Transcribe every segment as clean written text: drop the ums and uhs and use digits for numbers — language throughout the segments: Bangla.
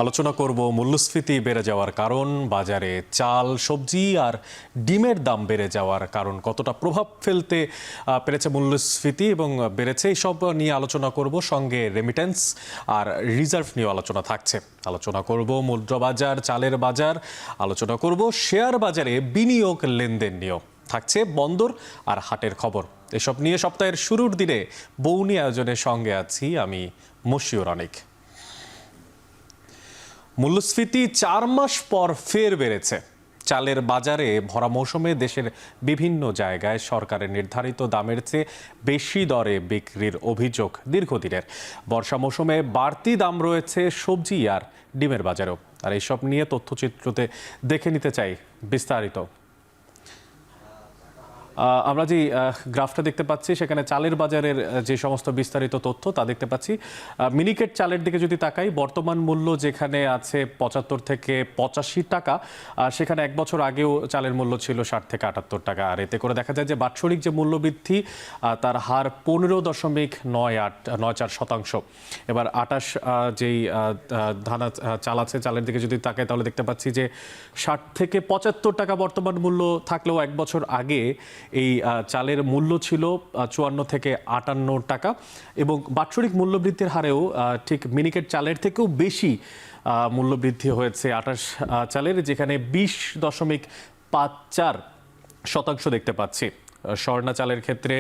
আলোচনা করব মূল্যস্ফীতি বেড়ে যাওয়ার কারণ, বাজারে চাল, সবজি আর ডিমের দাম বেড়ে যাওয়ার কারণ কতটা প্রভাব ফেলতে পেরেছে মূল্যস্ফীতি এবং বেড়েছে, এই সব নিয়ে আলোচনা করব। সঙ্গে রেমিটেন্স আর রিজার্ভ নিয়ে আলোচনা থাকছে। আলোচনা করব মুদ্রাবাজার, চালের বাজার, আলোচনা করব শেয়ার বাজারে বিনিয়োগ লেনদেন নিয়েও থাকছে বন্দর আর হাটের খবর। এসব নিয়ে সপ্তাহের শুরুর দিনে বৌনি আয়োজনের সঙ্গে আছি আমি মশিউর অনেক। মূল্যস্ফীতি 4 মাস পর ফের বেড়েছে। চালের বাজারে ভরা মৌসুমে দেশের বিভিন্ন জায়গায় সরকারের নির্ধারিত দামের চেয়ে বেশি দরে বিক্রির অভিযোগ দীর্ঘদিনের। বর্ষা মৌসুমে বাড়তি দাম রয়েছে সবজি আর ডিমের বাজারেও। আর এইসব নিয়ে তথ্যচিত্রতে দেখে নিতে চাই বিস্তারিত। আমরা যে গ্রাফটা দেখতে পাচ্ছি সেখানে চালের বাজারের যে সমস্ত বিস্তারিত তথ্য তা দেখতে পাচ্ছি। মিনিকেট চালের দিকে যদি তাকাই, বর্তমান মূল্য যেখানে আছে 75 থেকে 85 টাকা, সেখানে এক বছর আগেও চালের মূল্য ছিল 60 থেকে 78 টাকা। আর এতে করে দেখা যায় যে বাৎসরিক যে মূল্যবৃদ্ধি তার হার 15.94%। এবার 28 যেই চাল আছে, চালের দিকে যদি তাকাই তাহলে দেখতে পাচ্ছি যে 60 থেকে 75 টাকা বর্তমান মূল্য থাকলেও এক বছর আগে এই চালের মূল্য ছিল 54 থেকে 58 টাকা। এবং বাৎসরিক মূল্যবৃদ্ধির হারেও ঠিক মিনিকেট চালের থেকেও বেশি মূল্যবৃদ্ধি হয়েছে 28 চালের, যেখানে 20.54% দেখতে পাচ্ছি। স্বর্ণা চালের ক্ষেত্রে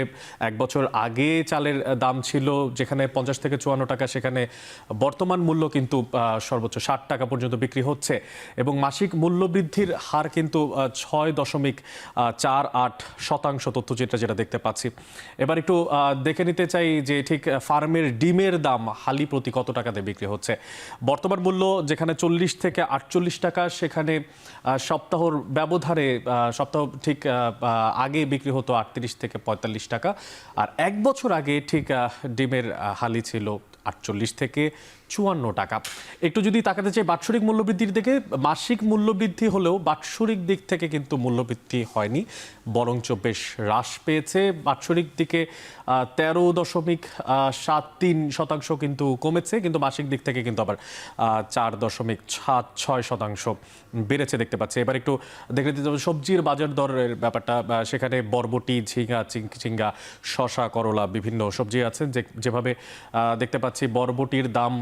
এক বছর আগে চালের দাম ছিল যেখানে 50 থেকে 54 টাকা, সেখানে বর্তমান মূল্য কিন্তু সর্বোচ্চ 60 টাকা পর্যন্ত বিক্রি হচ্ছে। এবং মাসিক মূল্যবৃদ্ধির হার কিন্তু 6.48% তথ্যচিত্র যেটা দেখতে পাচ্ছি। এবার একটু দেখে নিতে চাই যে ঠিক ফার্মের ডিমের দাম হালি প্রতি কত টাকাতে বিক্রি হচ্ছে। বর্তমান মূল্য যেখানে 40 থেকে 48 টাকা, সেখানে সপ্তাহর ব্যবধানে সপ্তাহ ঠিক আগে বিক্রি হতো 38 থেকে 45 টাকা। আর এক বছর আগে ঠিক ডিমের হালি ছিল 48 থেকে 54 টাকা। একটু যদি তাকাতে চাই বাৎসরিক মূল্যবৃদ্ধির দিকে, মাসিক মূল্যবৃদ্ধি হলেও বাৎসরিক দিক থেকে কিন্তু মূল্যবৃদ্ধি হয়নি, বরঞ্চ বেশ হ্রাস পেয়েছে। বাৎসরিক দিকে 13.73% কিন্তু কমেছে, কিন্তু মাসিক দিক থেকে কিন্তু আবার 4.76% বেড়েছে দেখতে পাচ্ছি। এবার একটু দেখে দিতে হবে সবজির বাজার দরের ব্যাপারটা। সেখানে বরবটি, ঝিঙ্গা, চিংড়া, শসা, করলা, বিভিন্ন সবজি আছে যেভাবে দেখতে পাচ্ছি। বরবটির দাম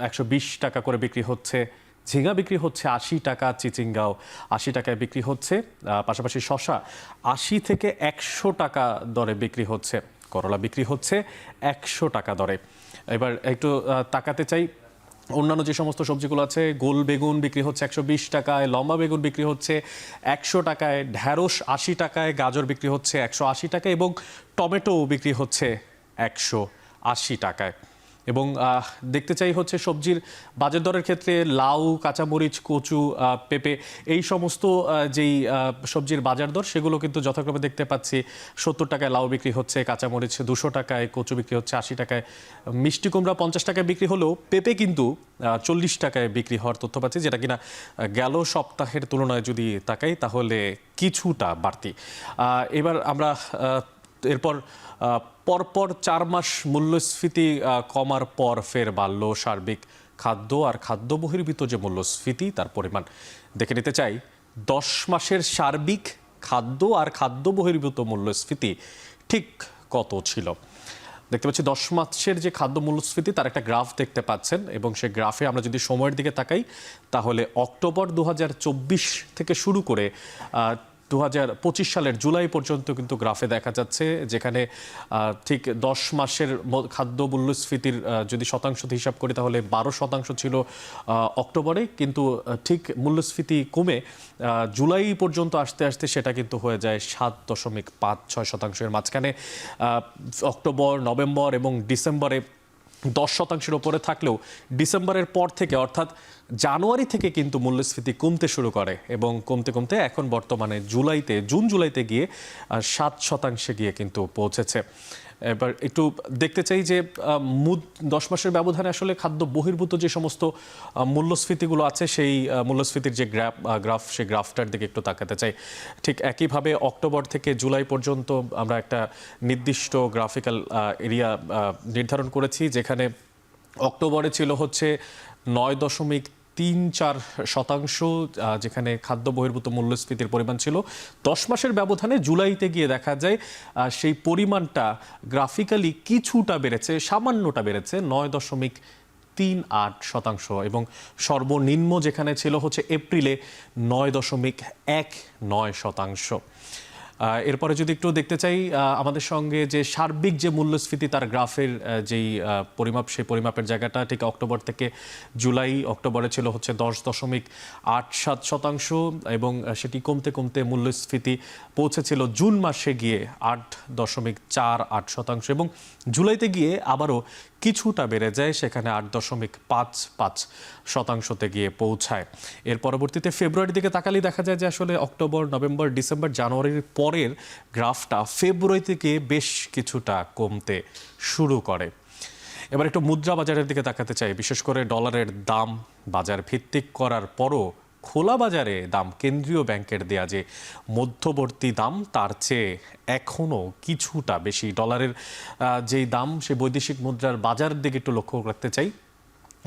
120 টাকা করে বিক্রি হচ্ছে, ঝিঙ্গা বিক্রি হচ্ছে 80 টাকা, চিচিঙ্গাও 80 টাকায় বিক্রি হচ্ছে। পাশাপাশি শসা 80 থেকে 100 টাকা দরে বিক্রি হচ্ছে, করলা বিক্রি হচ্ছে 100 টাকা দরে। এবার একটু তাকাতে চাই অন্যান্য যে সমস্ত সবজিগুলো আছে। গোল বেগুন বিক্রি হচ্ছে 120 টাকায়, লম্বা বেগুন বিক্রি হচ্ছে 100 টাকায়, ঢ্যাঁড়স 80 টাকায়, গাজর বিক্রি হচ্ছে 180 টাকায় এবং টমেটো বিক্রি হচ্ছে 180 টাকায়। এবং দেখতে চাই হচ্ছে সবজির বাজার দরের ক্ষেত্রে লাউ, কাঁচামরিচ, কচু, পেঁপে, এই সমস্ত যেই সবজির বাজার দর সেগুলো কিন্তু যথাক্রমে দেখতে পাচ্ছি 70 টাকায় লাউ বিক্রি হচ্ছে, কাঁচামরিচ 200 টাকায়, কচু বিক্রি হচ্ছে 80 টাকায়, মিষ্টি কুমড়া 50 টাকায় বিক্রি হলেও পেঁপে কিন্তু 40 টাকায় বিক্রি হওয়ার তথ্য পাচ্ছি, যেটা কিনা গেল সপ্তাহের তুলনায় যদি তাকাই তাহলে কিছুটা বাড়তি। এবার আমরা এরপর পরপর 4 মাস মূল্যস্ফীতি কমার পর ফের বাড়ল সার্বিক খাদ্য আর খাদ্য বহির্ভূত যে মূল্যস্ফীতি তার পরিমাণ দেখে নিতে চাই। 10 মাসের সার্বিক খাদ্য আর খাদ্য বহির্ভূত মূল্যস্ফীতি ঠিক কত ছিল দেখতে পাচ্ছি। 10 মাসের যে খাদ্য মূল্যস্ফীতি তার একটা গ্রাফ দেখতে পাচ্ছেন, এবং সেই গ্রাফে আমরা যদি সময়ের দিকে তাকাই তাহলে অক্টোবর 2024 থেকে শুরু করে 2025 সালের জুলাই পর্যন্ত কিন্তু গ্রাফে দেখা যাচ্ছে, যেখানে ঠিক 10 মাসের খাদ্য মূল্যস্ফীতির যদি শতাংশ হিসাব করি তাহলে 12% ছিল অক্টোবরে, কিন্তু ঠিক মূল্যস্ফীতি কমে জুলাই পর্যন্ত আসতে আসতে সেটা কিন্তু হয়ে যায় 7.56%। মাঝখানে অক্টোবর, নভেম্বর এবং ডিসেম্বরে 10%-এর উপরে থাকলেও ডিসেম্বরের পর থেকে অর্থাৎ জানুয়ারি থেকে কিন্তু মূল্যস্ফীতি কমতে শুরু করে এবং কমতে কমতে এখন বর্তমানে জুন জুলাইতে গিয়ে 7% গিয়ে কিন্তু পৌঁছেছে। এবার একটু দেখতে চাই যে 10 মাসের ব্যবধানে আসলে খাদ্য বহির্ভূত যে সমস্ত মূল্যস্ফীতিগুলো আছে সেই মূল্যস্ফীতির যে গ্রাফ সেই গ্রাফটার দিকে একটু তাকাতে চাই। ঠিক একইভাবে অক্টোবর থেকে জুলাই পর্যন্ত আমরা একটা নির্দিষ্ট গ্রাফিক্যাল এরিয়া নির্ধারণ করেছি, যেখানে অক্টোবরে ছিল হচ্ছে 9.34%, যেখানে খাদ্য বহির্ভূত মূল্যস্ফীতির পরিমাণ ছিল। 10 মাসের ব্যবধানে জুলাইতে গিয়ে দেখা যায় সেই পরিমাণটা গ্রাফিক্যালি কিছুটা বেড়েছে, সামান্যটা বেড়েছে 9.38%, এবং সর্বনিম্ন যেখানে ছিল হচ্ছে এপ্রিলে 9.19%। এরপরে যদি একটু দেখতে চাই আমাদের সঙ্গে যে সার্বিক যে মূল্যস্ফীতি তার গ্রাফের যেই পরিমাপ, সেই পরিমাপের জায়গাটা ঠিক অক্টোবর থেকে জুলাই, অক্টোবরে ছিল হচ্ছে 10.87%, এবং সেটি কমতে কমতে মূল্যস্ফীতি পৌঁছেছিল জুন মাসে গিয়ে 8.48%, এবং জুলাইতে গিয়ে আবারও কিছুটা বেড়ে যায়, সেখানে 8.55% গিয়ে পৌঁছায়। এর পরবর্তীতে ফেব্রুয়ারির দিকে তাকালেই দেখা যায় যে আসলে অক্টোবর, নভেম্বর, ডিসেম্বর, জানুয়ারির পরের গ্রাফটা ফেব্রুয়ারি থেকে বেশ কিছুটা কমতে শুরু করে। এবার একটু মুদ্রা বাজারের দিকে তাকাতে চাই। বিশেষ করে ডলারের দাম বাজার ভিত্তিক করার পরও খোলা বাজারে দাম কেন্দ্রীয় ব্যাংকের দেয়া যে মধ্যবর্তী দাম তার চেয়ে এখনও কিছুটা বেশি। ডলারের যেই দাম, সেই বৈদেশিক মুদ্রার বাজারের দিকে একটু লক্ষ্য রাখতে চাই।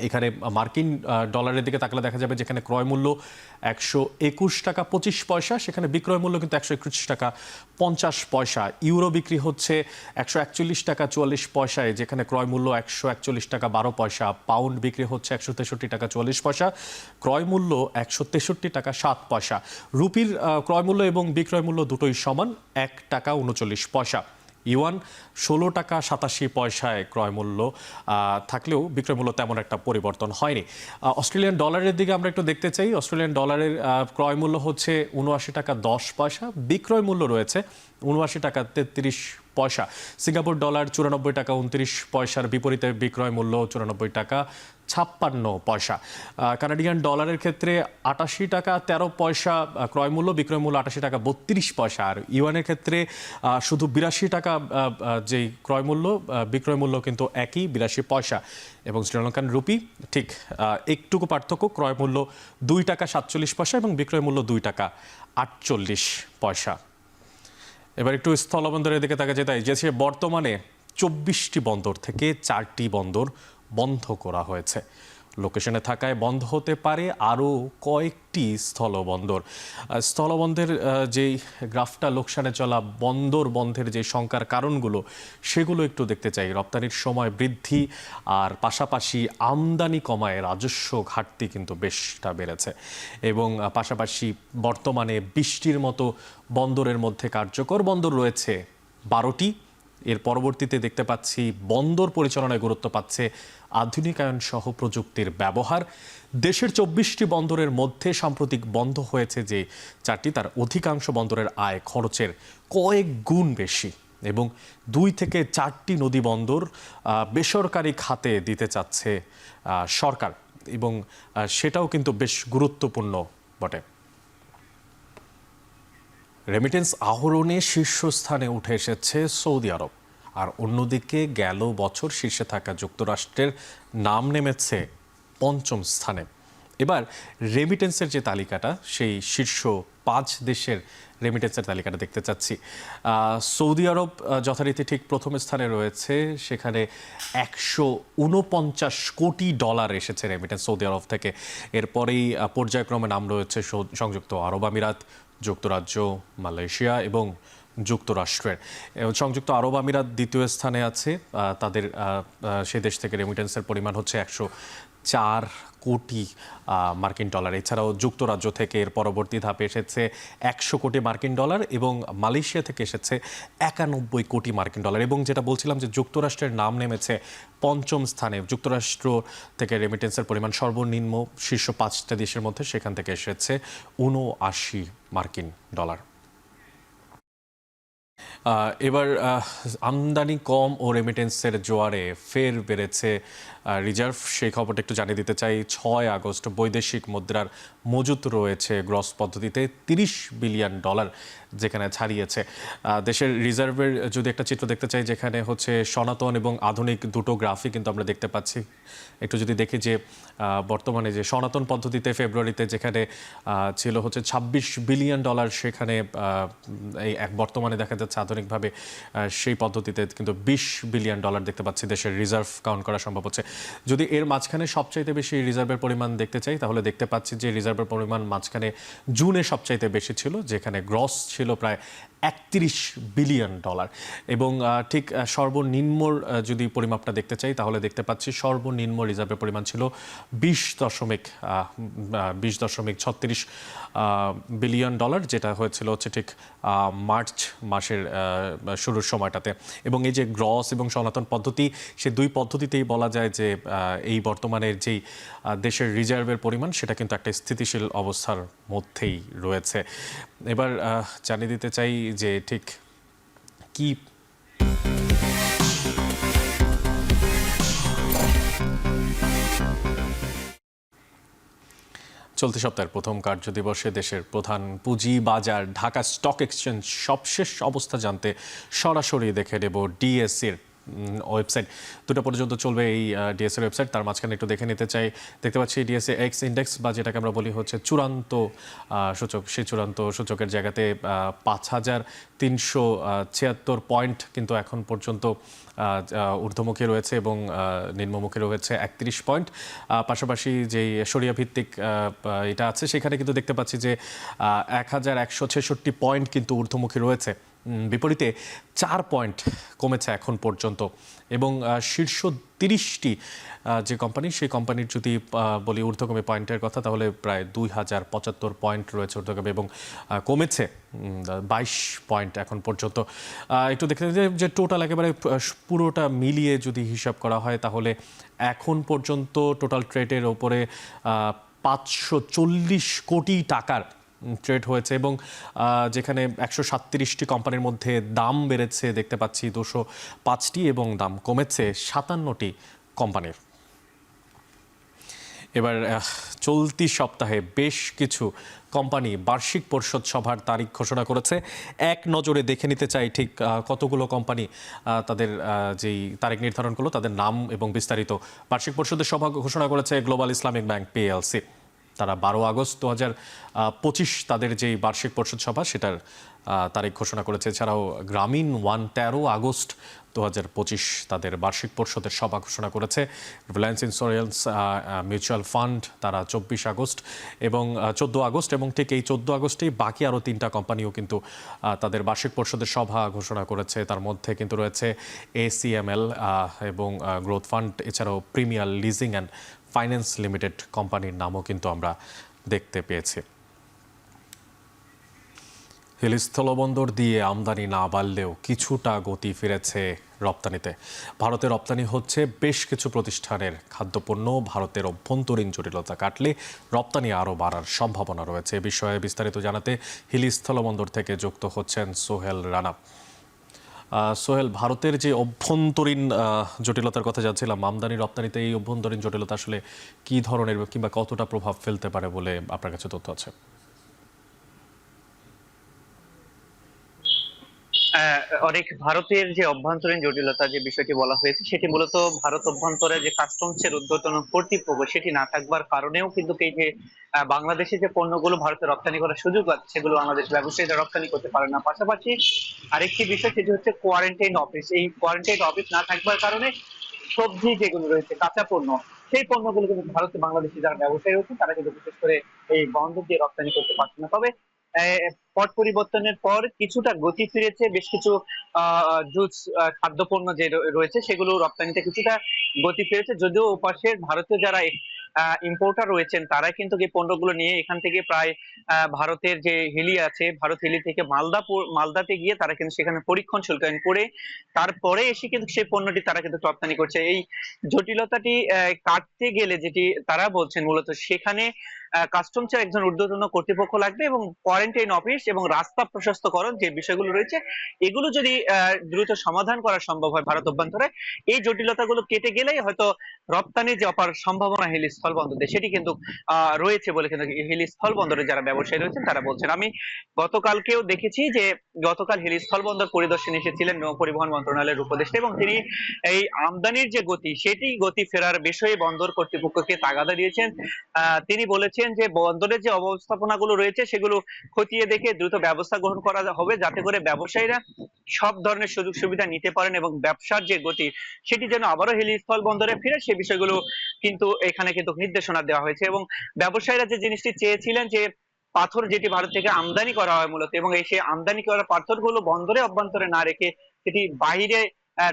এখানে মার্কিন ডলারের দিকে তাকালে দেখা যাবে যেখানে ক্রয় মূল্য 121 টাকা 25 পয়সা, সেখানে বিক্রয় মূল্য কিন্তু 121 টাকা 50 পয়সা। ইউরো বিক্রি হচ্ছে 141 টাকা 44 পয়সায়, যেখানে ক্রয় মূল্য 141 টাকা 12 পয়সা। পাউন্ড বিক্রি হচ্ছে 163 টাকা 44 পয়সা, ক্রয় মূল্য 163 টাকা 7 পয়সা। রুপির ক্রয় মূল্য এবং বিক্রয় মূল্য দুটোই সমান, 1 টাকা 39 পয়সা। ইউয়ান 16 টাকা 87 পয়সায় ক্রয় মূল্য থাকলেও বিক্রয় মূল্য তেমন একটা পরিবর্তন হয়নি। অস্ট্রেলিয়ান ডলারের দিকে আমরা একটু দেখতে চাই। অস্ট্রেলিয়ান ডলারের ক্রয় মূল্য হচ্ছে 79 টাকা 10 পয়সা, বিক্রয় মূল্য রয়েছে 79 টাকা 33 পয়সা। সিঙ্গাপুর ডলার 94 টাকা 29 পয়সার বিপরীতে বিক্রয় মূল্য 94 টাকা 56 পয়সা। কানাডিয়ান ডলারের ক্ষেত্রে 88 টাকা 13 পয়সা ক্রয় মূল্য, বিক্রয় মূল্য 88 টাকা 32 পয়সা। আর ইউয়ানের ক্ষেত্রে শুধু 82 টাকা যেই ক্রয় মূল্য, বিক্রয় মূল্য কিন্তু একই 82 পয়সা। এবং শ্রীলঙ্কান রুপি ঠিক একটুকু পার্থক্য, ক্রয় মূল্য 2 টাকা 47 পয়সা এবং বিক্রয় মূল্য 2 টাকা 48 পয়সা। এবার একটু স্থলবন্দরের দিকে তাকা যেতে যে বর্তমানে 24টি বন্দর থেকে 4টি বন্দর বন্ধ করা হয়েছে। লোকেশনে থাকায় বন্ধ হতে পারে আরও কয়েকটি স্থলবন্দর। স্থলবন্দরের যেই গ্রাফটা লোকসানে চলা বন্দর বন্ধের যে শঙ্কার কারণগুলো, সেগুলো একটু দেখতে চাই। রপ্তানির সময় বৃদ্ধি আর পাশাপাশি আমদানি কমায় রাজস্ব ঘাটতি কিন্তু বেশটা বেড়েছে, এবং পাশাপাশি বর্তমানে 20টির মতো বন্দরের মধ্যে কার্যকর বন্দর রয়েছে 12টি। এর পরবর্তীতে দেখতে পাচ্ছি বন্দর পরিচালনায় গুরুত্ব পাচ্ছে আধুনিকায়ন সহ প্রযুক্তির ব্যবহার। দেশের 24টি বন্দরের মধ্যে সাম্প্রতিক বন্ধ হয়েছে যে 4টি, তার অধিকাংশ বন্দরের আয় খরচের কয়েক গুণ বেশি, এবং 2 থেকে 4টি নদী বন্দর বেসরকারি খাতে দিতে চাচ্ছে সরকার, এবং সেটাও কিন্তু বেশ গুরুত্বপূর্ণ বটে। রেমিটেন্স আহরণে শীর্ষস্থানে উঠে এসেছে সৌদি আরব, আর অন্যদিকে গেল বছর শীর্ষে থাকা যুক্তরাষ্ট্রের নাম নেমেছে 5ম স্থানে। এবার রেমিটেন্সের যে তালিকাটা, সেই শীর্ষ 5 দেশের রেমিটেন্সের তালিকাটা দেখতে চাচ্ছি। সৌদি আরব যথারীতি ঠিক প্রথম স্থানে রয়েছে, সেখানে 149 কোটি ডলার এসেছে রেমিটেন্স সৌদি আরব থেকে। এরপরেই পর্যায়ক্রমে নাম রয়েছে সংযুক্ত আরব আমিরাত, যুক্তরাজ্য, মালয়েশিয়া এবং যুক্তরাষ্ট্রের। সংযুক্ত আরব আমিরাত দ্বিতীয় স্থানে আছে, তাদের সে দেশ থেকে রেমিটেন্সের পরিমাণ হচ্ছে 104 কোটি মার্কিন ডলার। এছাড়াও যুক্তরাজ্য থেকে এর পরবর্তী ধাপে এসেছে 100 কোটি মার্কিন ডলার, এবং মালয়েশিয়া থেকে এসেছে 91 কোটি মার্কিন ডলার। এবং যেটা বলছিলাম যে যুক্তরাষ্ট্রের নাম নেমেছে 5ম স্থানে। যুক্তরাষ্ট্র থেকে রেমিটেন্সের পরিমাণ সর্বনিম্ন শীর্ষ 5টা দেশের মধ্যে, সেখান থেকে এসেছে 79 মার্কিন ডলার। এবার আমদানি কম ও রেমিটেন্সের জোয়ারে ফের বেড়েছে রিজার্ভ। সেই খবরটা একটু জানিয়ে দিতে চাই। 6 আগস্ট বৈদেশিক মুদ্রার মজুত রয়েছে গ্রস পদ্ধতিতে $30 বিলিয়ন, যেখানে ছাড়িয়েছে। দেশের রিজার্ভের যদি একটা চিত্র দেখতে চাই, যেখানে হচ্ছে সনাতন এবং আধুনিক দুটো গ্রাফই কিন্তু আমরা দেখতে পাচ্ছি। একটু যদি দেখি যে বর্তমানে যে সনাতন পদ্ধতিতে ফেব্রুয়ারিতে যেখানে ছিল হচ্ছে $26 বিলিয়ন, সেখানে এই বর্তমানে দেখা যাচ্ছে আধুনিকভাবে সেই পদ্ধতিতে কিন্তু $20 বিলিয়ন দেখতে পাচ্ছি দেশের রিজার্ভ কাউন্ট করা সম্ভব হচ্ছে। যদি এর মাঝখানে সবচাইতে বেশি রিজার্ভের পরিমাণ দেখতে চাই, তাহলে দেখতে পাচ্ছি যে রিজার্ভের পরিমাণ মাঝখানে জুনে সবচাইতে বেশি ছিল, যেখানে গ্রস ছিল প্রায় $31 বিলিয়ন। এবং ঠিক সর্বনিম্ন যদি পরিমাপটা দেখতে চাই, তাহলে দেখতে পাচ্ছি সর্বনিম্ন রিজার্ভের পরিমাণ ছিল 20.36 বিলিয়ন, যেটা হয়েছিল হচ্ছে ঠিক মার্চ মাসের শুরুর সময়টাতে। এবং এই যে গ্রস এবং সনাতন পদ্ধতি, সে দুই পদ্ধতিতেই বলা যায় যে এই বর্তমানের যেই দেশের রিজার্ভের পরিমাণ, সেটা কিন্তু একটা স্থিতিশীল অবস্থার মধ্যেই রয়েছে। এবার জানিয়ে দিতে চাই যে ঠিক কি চলতি সপ্তাহের প্রথম কার্যদিবসে দেশের প্রধান পুঁজি বাজার ঢাকা স্টক এক্সচেঞ্জ সবশেষ অবস্থা জানতে সরাসরি দেখে নেব ডিএসসির ওয়েবসাইট। 2টা পর্যন্ত চলবে এই ডিএসসির ওয়েবসাইট। তার মাঝখানে একটু দেখে নিতে চাই। দেখতে পাচ্ছি ডিএসসি এক্স ইন্ডেক্স, বা যেটাকে আমরা বলি হচ্ছে চূড়ান্ত সূচক, সেই চূড়ান্ত সূচকের জায়গাতে 5,376 পয়েন্ট কিন্তু এখন পর্যন্ত ঊর্ধ্বমুখী রয়েছে, এবং নিম্নমুখী রয়েছে 31 পয়েন্ট। পাশাপাশি যেই সরিয়া ভিত্তিক এটা আছে, সেখানে কিন্তু দেখতে পাচ্ছি যে 1,166 পয়েন্ট কিন্তু ঊর্ধ্বমুখী রয়েছে। বিপরীতে 4 পয়েন্ট কমেছে এখন পর্যন্ত। এবং শীর্ষ 30টি যে কোম্পানি, সেই কোম্পানির যদি বলি ঊর্ধ্বগামী পয়েন্টের কথা, তাহলে প্রায় 2,075 পয়েন্ট রয়েছে ঊর্ধ্বগামী, এবং কমেছে 22 পয়েন্ট এখন পর্যন্ত। একটু দেখতে যে টোটাল একেবারে পুরোটা মিলিয়ে যদি হিসাব করা হয়, তাহলে এখন পর্যন্ত টোটাল ট্রেডের ওপরে 540 কোটি টাকার ট্রেড হয়েছে। এবং যেখানে 137টি কোম্পানির মধ্যে দাম বেড়েছে দেখতে পাচ্ছি 205টি, এবং দাম কমেছে 57টি কোম্পানির। এবার চলতি সপ্তাহে বেশ কিছু কোম্পানি বার্ষিক পরিষদ সভার তারিখ ঘোষণা করেছে। এক নজরে দেখে নিতে চাই ঠিক কতগুলো কোম্পানি তাদের যেই তারিখ নির্ধারণ করলো, তাদের নাম এবং বিস্তারিত। বার্ষিক পরিষদের সভা ঘোষণা করেছে গ্লোবাল ইসলামিক ব্যাংক পিএলসি। তারা 12 আগস্ট 2025 তাদের যেই বার্ষিক পরিষদ সভা, সেটার তারিখ ঘোষণা করেছে। এছাড়াও গ্রামীণ 13 আগস্ট 2025 তাদের বার্ষিক পরিষদের সভা ঘোষণা করেছে। রিলায়েন্স ইন্স্যুরেন্স মিউচুয়াল ফান্ড, তারা 24 আগস্ট এবং 14 আগস্ট, এবং ঠিক এই 14 আগস্টেই বাকি আরও 3টা কোম্পানিও কিন্তু তাদের বার্ষিক পরিষদের সভা ঘোষণা করেছে। তার মধ্যে কিন্তু রয়েছে এসিএমএল এবং গ্রোথ ফান্ড, এছাড়াও premier leasing and finance limited কোম্পানির নামও কিন্তু আমরা দেখতে পেয়েছি। হিলি স্থলবন্দর দিয়ে আমদানি না বাড়লেও কিছুটা গতি ফিরেছে রপ্তানিতে। ভারতে রপ্তানি হচ্ছে বেশ কিছু প্রতিষ্ঠানের খাদ্যপণ্য। ভারতের অভ্যন্তরীণ জটিলতা কাটলে রপ্তানি আরও বাড়ার সম্ভাবনা রয়েছে। এ বিষয়ে বিস্তারিত জানাতে হিলি স্থলবন্দর থেকে যুক্ত হচ্ছেন সোহেল রানা। সোহেল, ভারতের যে অভ্যন্তরীণ জটিলতার কথা জানছিলাম, আমদানি রপ্তানিতে এই অভ্যন্তরীণ জটিলতা আসলে কি ধরনের কিংবা কতটা প্রভাব ফেলতে পারে বলে আপনার কাছে তথ্য আছে? অনেক ভারতের যে অভ্যন্তরীণ জটিলতা যে বিষয়টি বলা হয়েছে, সেটি মূলত ভারত অভ্যন্তরে যে কাস্টমসের ঊর্ধ্বতন কর্তৃপক্ষ সেটি না থাকবার কারণেও কিন্তু এই যে বাংলাদেশে যে পণ্যগুলো ভারতে রপ্তানি করার সুযোগ আছে, সেগুলো বাংলাদেশ ব্যবসায়ীরা রপ্তানি করতে পারে না। পাশাপাশি আরেকটি বিষয়, সেটি হচ্ছে কোয়ারেন্টাইন অফিস। এই কোয়ারেন্টাইন অফিস না থাকবার কারণে সবজি যেগুলো রয়েছে, কাঁচা পণ্য, সেই পণ্যগুলো কিন্তু ভারতে বাংলাদেশি যারা ব্যবসায়ী রয়েছে, তারা কিন্তু বিশেষ করে এই বন্দর দিয়ে রপ্তানি করতে পারছে না। তবে পট পরিবর্তনের পর কিছুটা গতি ফিরেছে। বেশ কিছু জুস খাদ্যপণ্য যে রয়েছে, সেগুলো রপ্তানিতে কিছুটা গতি ফিরেছে, যদিও ওপাশের ভারতীয় যারা ইম্পোর্টার রয়েছেন, তারা কিন্তু এই পণ্যগুলো নিয়ে এখান থেকে প্রায় ভারতের যে হিলি আছে, ভারত হিলি থেকে মালদাতে গিয়ে তারা কিন্তু সেখানে পরীক্ষণ শুল্ক করে তারপরে এসে কিন্তু সেই পণ্যটি তারা কিন্তু রপ্তানি করছে। এই জটিলতাটি কাটতে গেলে যেটি তারা বলছেন, মূলত সেখানে কাস্টমসের একজন ঊর্ধ্বতন কর্তৃপক্ষ লাগবে এবং কোয়ারেন্টাইন অফিস এবং রাস্তা প্রশস্তকরণ যে বিষয়গুলো রয়েছে এগুলো যদি দ্রুত সমাধান করা সম্ভব হয় ভারত অভ্যন্তরে, এই জটিলতাগুলো কেটে গেলেই হয়তো রপ্তানি যে অপার সম্ভাবনা হিলি স্থল বন্দরে সেটি কিন্তু রয়েছে বলে কিন্তু হিলি স্থল বন্দরে যারা ব্যবসায়ী রয়েছেন তারা বলছেন। আমি গতকালকেও দেখেছি যে গতকাল হিলি স্থল বন্দর পরিদর্শনে এসেছিলেন নৌ পরিবহন মন্ত্রণালয়ের উপদেষ্টা এবং তিনি এই আমদানির যে গতি সেটি গতি ফেরার বিষয়ে বন্দর কর্তৃপক্ষকে তাগাদা দিয়েছেন। তিনি বলেছেন যে বন্দরের যে অবস্থাপনাগুলো রয়েছে সেগুলো খতিয়ে দেখে দ্রুত ব্যবস্থা গ্রহণ করা হবে যাতে করে ব্যবসায়ীরা সব ধরনের সুযোগ সুবিধা নিতে পারেন এবং ব্যবসার যে গতি সেটি যেন আবারও হিলি স্থল বন্দরে ফিরে সে বিষয়গুলো কিন্তু এখানে কিন্তু নির্দেশনা দেওয়া হয়েছে। এবং ব্যবসায়ীরা যে জিনিসটি চেয়েছিলেন যে পাথর যেটি ভারত থেকে আমদানি করা হয় মূলত এবং এই সেই আমদানি করা পাথরগুলো বন্দরে অভ্যন্তরে না রেখে সেটি বাইরে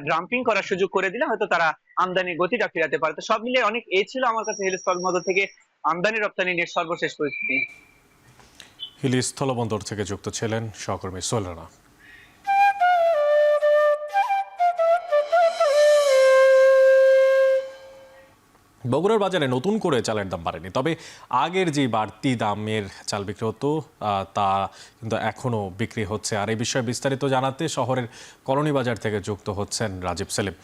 ড্রাম্পিং করার সুযোগ করে দিলে হয়তো তারা আমদানির গতিটা ফেরাতে পারে। তো সব মিলিয়ে অনেক এই ছিল আমার কাছে হিলি স্থল বন্দর থেকে আমদানি রপ্তানি নিয়ে সর্বশেষ পরিস্থিতি। হিলি স্থলবন্দর থেকে যুক্ত ছিলেন সহকর্মী সোহেল রানা। বগুড়ার বাজারে নতুন করে চালের দাম বাড়েনি, তবে আগের যে বাড়তি দামের চাল বিক্রি হতো তা কিন্তু এখনও বিক্রি হচ্ছে। আর এই বিষয়ে বিস্তারিত জানাতে শহরের কলোনি বাজার থেকে যুক্ত হচ্ছেন রাজীব সেলিম।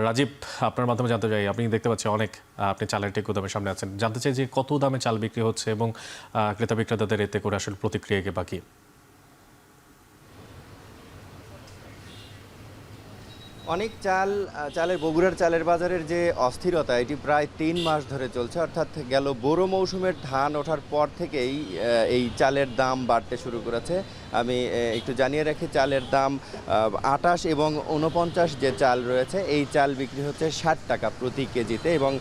রাজীব, আপনার মাধ্যমে জানতে চাই, আপনি দেখতে পাচ্ছি আপনি চালের টেকো দামের সামনে আছেন, জানতে চাই যে কত দামে চাল বিক্রি হচ্ছে এবং ক্রেতা বিক্রেতাদের এতে করে আসলে প্রতিক্রিয়া কি বাকি? অনেক চালের বগুড়ার চালের বাজারের যে অস্থিরতা এটি প্রায় ৩ মাস ধরে চলছে, অর্থাৎ গেল বোরো মৌসুমের ধান ওঠার পর থেকেই এই চালের দাম বাড়তে শুরু করেছে। আমি একটু জানিয়ে রাখি, চালের দাম ২৮ এবং ৪৯ যে চাল রয়েছে এই চাল বিক্রি হচ্ছে ৬০ টাকা প্রতি কেজিতে এবং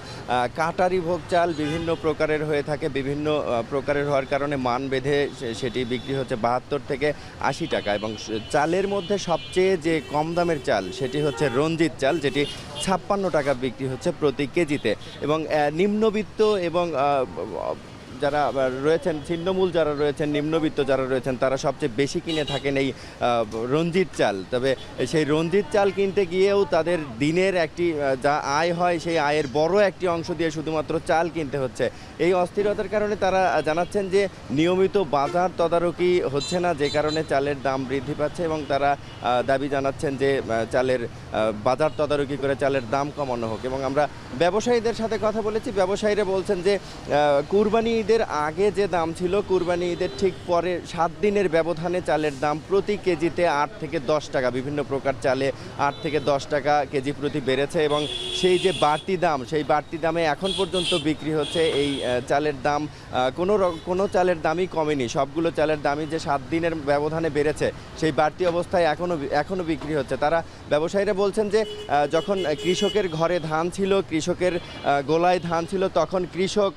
কাটারি ভোগ চাল বিভিন্ন প্রকারের হয়ে থাকে, বিভিন্ন প্রকারের হওয়ার কারণে মান বেঁধে সেটি বিক্রি হচ্ছে ৭২ থেকে ৮০ টাকা এবং চালের মধ্যে সবচেয়ে যে কম দামের চাল সেটি হচ্ছে রঞ্জিত চাল, যেটি ৫৬ টাকা বিক্রি হচ্ছে প্রতি কেজিতে এবং নিম্নবিত্ত এবং যারা রয়েছেন ছিন্নমূল যারা রয়েছেন নিম্নবিত্ত যারা রয়েছেন তারা সবচেয়ে বেশি কিনে থাকেন এই রঞ্জিত চাল। তবে সেই রঞ্জিত চাল কিনতে গিয়েও তাদের দিনের একটি যা আয় হয় সেই আয়ের বড় একটি অংশ দিয়ে শুধুমাত্র চাল কিনতে হচ্ছে। এই অস্থিরতার কারণে তারা জানাচ্ছেন যে নিয়মিত বাজার তদারকি হচ্ছে না, যে কারণে চালের দাম বৃদ্ধি পাচ্ছে এবং তারা দাবি জানাচ্ছেন যে চালের বাজার তদারকি করে চালের দাম কমানো হোক। এবং আমরা ব্যবসায়ীদের সাথে কথা বলেছি, ব্যবসায়ীরা বলছেন যে কুরবানি ঈদের আগে যে দাম ছিল কুরবানি ঈদের ঠিক পরে ৭ দিনের ব্যবধানে চালের দাম প্রতি কেজিতে ৮ থেকে ১০ টাকা, বিভিন্ন প্রকার চালে ৮ থেকে ১০ টাকা কেজি প্রতি বেড়েছে এবং সেই যে বাড়তি দাম সেই বাড়তি দামে এখন পর্যন্ত বিক্রি হচ্ছে। এই চালের দাম কোনো চালের দামই কমেনি, সবগুলো চালের দামই যে ৭ দিনের ব্যবধানে বেড়েছে সেই বাড়তি অবস্থায় এখনো বিক্রি হচ্ছে। তারা ব্যবসায়ীরা বলছেন যে যখন কৃষকের ঘরে ধান ছিল, কৃষকের গোলায় ধান ছিল, তখন কৃষক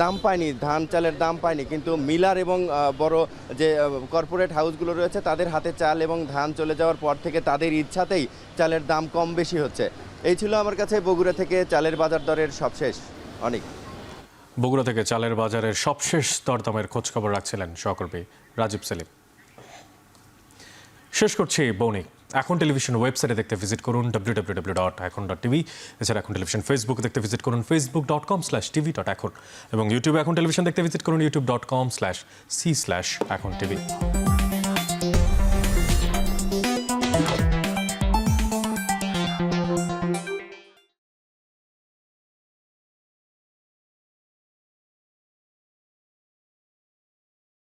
দাম পায়নি, ধান চালের দাম পায়নি, কিন্তু মিলার এবং বড় যে কর্পোরেট হাউসগুলো রয়েছে তাদের হাতে চাল এবং ধান চলে যাওয়ার পর থেকে তাদের ইচ্ছাতেই চালের দাম কম বেশি হচ্ছে। এই ছিল আমার কাছে বগুড়া থেকে চালের বাজার দরের সবশেষ। অনেক বগুড়া থেকে চালের বাজারের সবশেষ দরদামের খোঁজখবর রাখছিলেন সহকর্মী রাজীব সেলিম। শেষ করছি বণিক। এখন টেলিভিশন ওয়েবসাইটে দেখতে ভিজিট করুন www.এখন.tv। এছাড়া এখন টেলিভিশন ফেসবুক দেখতে ভিজিট করুন facebook.com/tv.এখন এবং ইউটিউবে এখন টেলিভিশন দেখতে ভিজিট করুন youtube.com/c/এখন tv।